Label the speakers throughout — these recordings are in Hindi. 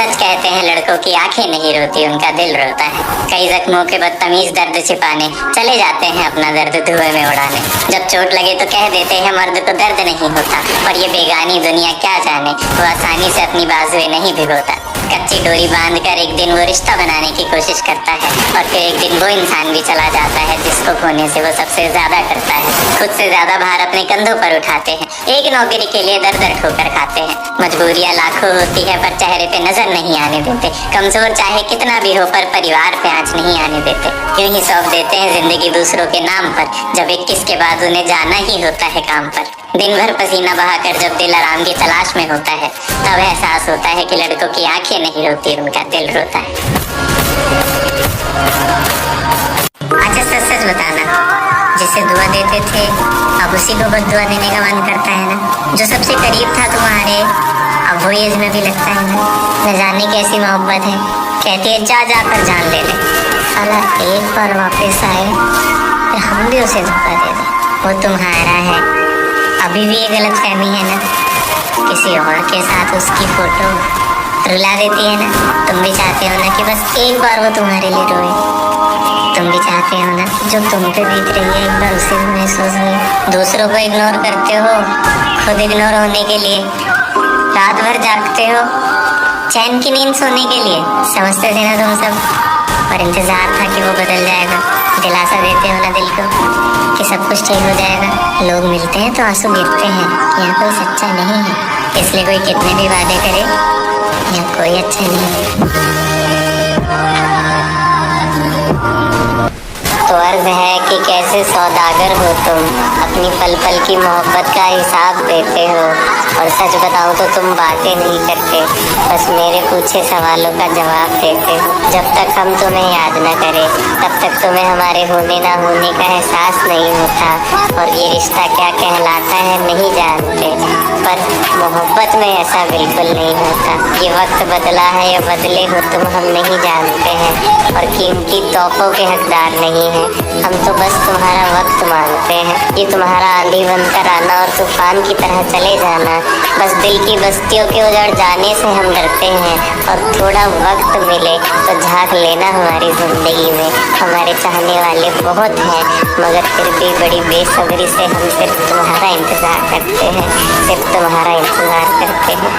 Speaker 1: सच कहते हैं लड़कों की आंखें नहीं रोती, उनका दिल रोता है। कई जख्मों के बदतमीज दर्द छिपाने चले जाते हैं अपना दर्द धुएं में उड़ाने। जब चोट लगे तो कह देते हैं मर्द को दर्द नहीं होता, पर ये बेगानी दुनिया क्या जाने, वो आसानी से अपनी बाजुएं नहीं भिगोता। कच्ची डोरी बांधकर एक दिन वो रिश्ता बनाने की कोशिश करता है, और फिर एक दिन वो इंसान भी चला जाता है जिसको खोने से वो सबसे ज्यादा करता है। खुद से ज्यादा भार अपने कंधों पर उठाते हैं, एक नौकरी के लिए दर दर ठोकर खाते हैं। मजबूरियां लाखों होती है पर चेहरे पे नजर नहीं आने देते। कमजोर चाहे कितना भी हो पर परिवार पे आंच नहीं आने देते। यूं ही सौंप देते हैं जिंदगी दूसरों के नाम पर, जब 21 के बाद उन्हें जाना ही होता है काम पर। दिन भर पसीना बहाकर जब दिल आराम की तलाश में होता है, तब एहसास होता है कि लड़कों की आंखें नहीं रोती, उनका दिल रोता है। अच्छा सच सच बताना, जिसे दुआ देते थे अब उसी को बद्दुआ देने का मन करता है ना? जो सबसे करीब था तुम्हारे अब वो एज में भी लगता है ना? न जाने कैसी मोहब्बत है, कहती है जा जाकर जान ले ले। साला एक बार वापस आए फिर हम भी उसे धोखा दे दें। वो तुम्हारा है, अभी भी ये गलत फहमी है ना? किसी और के साथ उसकी फोटो रुला देती है ना? तुम भी चाहते हो ना कि बस एक बार वो तुम्हारे लिए रोए? तुम भी चाहते हो ना जो तुम पे बीत रही है एक बार उसे भी महसूस हो? दूसरों को इग्नोर करते हो खुद इग्नोर होने के लिए, रात भर जागते हो चैन की नींद सोने के लिए। समझते थे ना तुम सब, पर इंतजार था कि वो बदल जाएगा। दिलासा देते हो ना दिल को कि सब कुछ ठीक हो जाएगा। लोग मिलते हैं तो आंसू गिरते हैं, यहाँ कोई सच्चा नहीं है, इसलिए कोई कितने भी वादे करे यहाँ कोई अच्छा नहीं है। तो अर्ज है कि कैसे सौदागर हो तुम, अपनी पल पल की मोहब्बत का हिसाब देते हो, और सच बताऊं तो तुम बातें नहीं करते, बस मेरे पूछे सवालों का जवाब देते हो। जब तक हम तुम्हें याद न करें तब तक तुम्हें हमारे होने ना होने का एहसास नहीं होता, और ये रिश्ता क्या कहलाता है नहीं जानते। पर मोहब्बत में ऐसा बिल्कुल नहीं होता। ये वक्त बदला है या बदले हो तुम हम नहीं जानते हैं, और कीमती तोहफों के हकदार नहीं है। हम तो बस तुम्हारा वक्त मांगते हैं, ये तुम्हारा आंधी बनकर आना और तूफान की तरह चले जाना। बस दिल की बस्तियों के उजड़ जाने से हम डरते हैं, और थोड़ा वक्त मिले तो झांक लेना हमारी जिंदगी में। हमारे चाहने वाले बहुत हैं, मगर फिर भी बड़ी बेसब्री से हम सिर्फ तुम्हारा इंतजार करते हैं, सिर्फ तुम्हारा इंतजार करते हैं।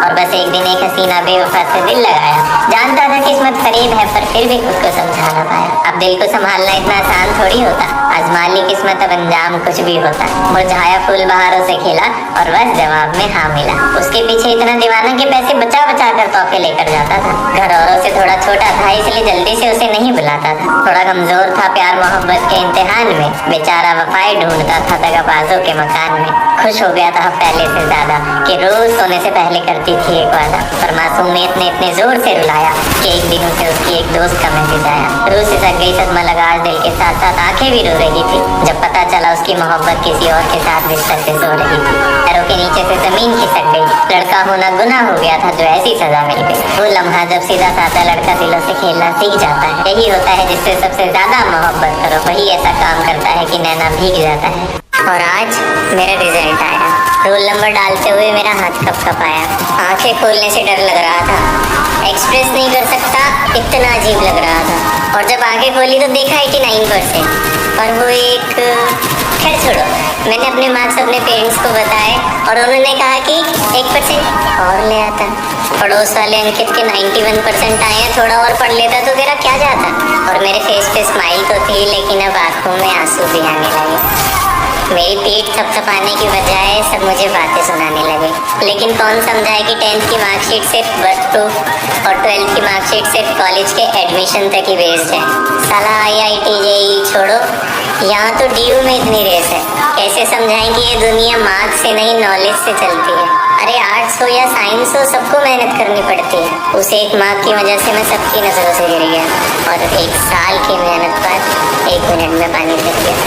Speaker 1: और बस एक दिन एक हसीना बेवफा से दिल लगाया, जानता था किस्मत करीब है पर फिर भी खुद को समझा ना पाया। अब दिल को संभालना इतना आसान थोड़ी होता, आजमा ली किस्मत अब अंजाम कुछ भी होता। मुरझाया फूल बहारों से खिला और बस जवाब में हाँ मिला। उसके पीछे इतना दीवाना कि पैसे बचा बचा कर तोहफे लेकर जाता था। घर औरों से थोड़ा छोटा था इसलिए जल्दी से उसे नहीं बुलाता था। थोड़ा कमजोर था प्यार मोहब्बत के इम्तिहान में, बेचारा वफाएं ढूंढता था दगाबाजों के मकान में। खुश हो गया था पहले से ज्यादा कि रोज सोने से पहले करती थी एक वादा, पर मासूमियत ने इतने जोर से रुलाया कि एक दिन उसे उसकी एक दोस्त का मैसेज आया। रूह सिसक गई, सदमा लगा, दिल के साथ साथ आंखें भी रो रही थी जब पता चला उसकी मोहब्बत किसी और के साथ बिस्तर पे सो रही थी। पैरों के नीचे से जमीन खिसक गई, लड़का होना गुनाह हो गया था जो ऐसी सजा मिल गई। वो लम्हा जब सीधा साधा लड़का दिलों से खेलना सीख जाता है। यही होता है जिससे सबसे ज्यादा मोहब्बत करो, वही ऐसा काम करता है कि नैना भीग जाता है। और आज मेरा रिजल्ट आया, रोल नंबर डालते हुए मेरा हाथ कपकपाया, आंखें खोलने से डर लग रहा था, एक्सप्रेस नहीं कर सकता इतना अजीब लग रहा था। और जब आंखें खोली तो देखा 89%, और वो एक खैर छोड़ो। मैंने अपने मार्क्स अपने पेरेंट्स को बताए और उन्होंने कहा कि 1% और ले आता। पड़ोस वाले अंकित के 91% आए हैं, थोड़ा और पढ़ लेता तो तेरा क्या जाता। और मेरे फेस पे स्माइल तो थी लेकिन अब आंखों में आंसू भी आने लगे। मेरी पीठ थपथपाने की बजाय सब मुझे बातें सुनाने लगे। लेकिन कौन समझाए कि 10th की मार्कशीट सिर्फ बर्थ प्रूफ और 12th की मार्कशीट सिर्फ कॉलेज के एडमिशन तक ही बेस्ड है। साला IIT JEE छोड़ो, यहाँ तो DU में इतनी रेस है। कैसे समझाएं कि ये दुनिया मार्क्स से नहीं नॉलेज से चलती है। अरे आर्ट्स हो या साइंस हो, सबको मेहनत करनी पड़ती है। उस एक मार्क की वजह से मैं सबकी नजरों से गिर गया, और 1 साल की मेहनत पर 1 मिनट में पानी फिर गया।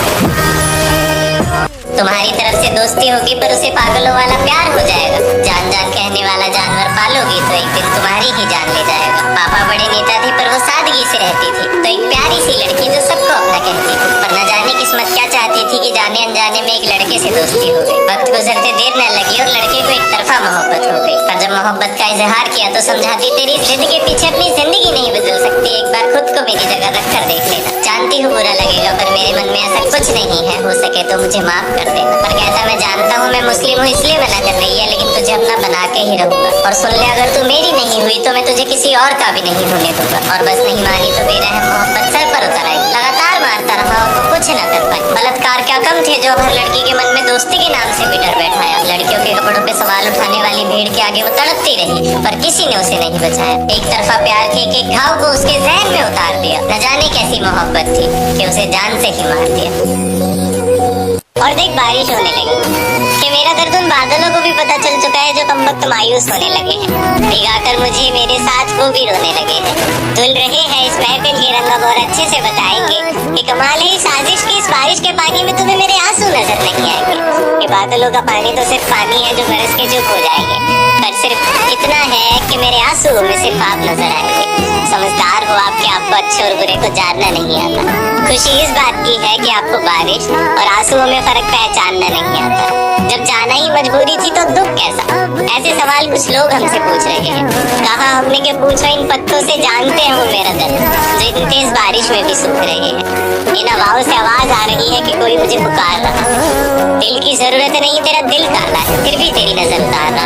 Speaker 1: तुम्हारी तरफ से दोस्ती होगी पर उसे पागलों वाला प्यार हो जाएगा। जान जान कहने वाला जानवर पालोगी तो एक दिन तुम्हारी ही जान ले जाएगा। पापा बड़े नेता थे पर वो सादगी से रहती थी, तो एक प्यारी सी लड़की जो सबको अपना कहती थी। पर न जाने किस्मत क्या चाहती थी कि जाने अनजाने में एक लड़के से दोस्ती हो गई। वक्त गुजरते देर न लगी और लड़के को एक तरफा मोहब्बत हो गई। पर जब मोहब्बत का इजहार किया तो समझाती तेरी जिद के पीछे अपनी जिंदगी नहीं बदल सकती, एक बार खुद को मेरी जगह रख कर देख लेना। जानती हूँ बुरा लगेगा पर मेरे मन में ऐसा कुछ नहीं है, हो सके तो मुझे माफ कर देना। पर कहता मैं जानता हूँ मैं मुस्लिम हूँ इसलिए मना कर रही है, लेकिन तुझे अपना बना के ही रहूंगा। और सुन ले अगर तू मेरी नहीं हुई तो मैं तुझे किसी और का भी नहीं होने दूंगा। और बस नहीं मानी तो बेरहम मोहब्बत सर पर उतर आई। लगातार मारता रहा और वो कुछ न कर पाई। बलात्कार क्या कम थे जो हर लड़की के मन में दोस्ती के नाम से भी डर बैठाया। लड़कियों के कपड़ों पे सवाल उठाने वाली भीड़ के आगे वो तड़पती रही पर किसी ने उसे नहीं बचाया। एक तरफा प्यार के एक एक घाव को उसके जहन में उतार दिया। न जाने कैसी मोहब्बत थी कि उसे जान से ही मार दिया। और देख बारिश होने लगी कि मेरा दर्द उन बादलों को भी पता चल चुका है जो कम वक्त मायूस होने लगे हैं। भिगाकर मुझे मेरे साथ वो भी रोने लगे हैं। धुल रहे हैं इस महफिल के रंग अब और अच्छे से बताएंगे कि कमाल है इस साजिश की। इस बारिश के पानी में तुम्हें मेरे आंसू नजर नहीं आएंगे। ये बादलों का पानी तो सिर्फ पानी है जो बरस के चुप हो जाएंगे, पर सिर्फ इतना है कि मेरे आंसुओं में सिर्फ आप नजर आएंगे। समझदार हो आपके आपको अच्छे और बुरे को जानना नहीं आता। खुशी इस बात की है कि आपको बारिश और आंसुओं में फर्क पहचानना नहीं आता। जब जाना ही मजबूरी थी तो दुख कैसा? ऐसे सवाल कुछ लोग हमसे पूछ रहे हैं। कहा हमने कि पूछो इन पत्तों से जानते हैं वो मेरा दर्द जो इतनी तेज बारिश में भी सूख रहे हैं। इन हवाओं से आवाज आ रही है कि कोई मुझे पुकार रहा। दिल की जरूरत नहीं तेरा दिल काला है फिर भी तेरी नजर उतार रहा।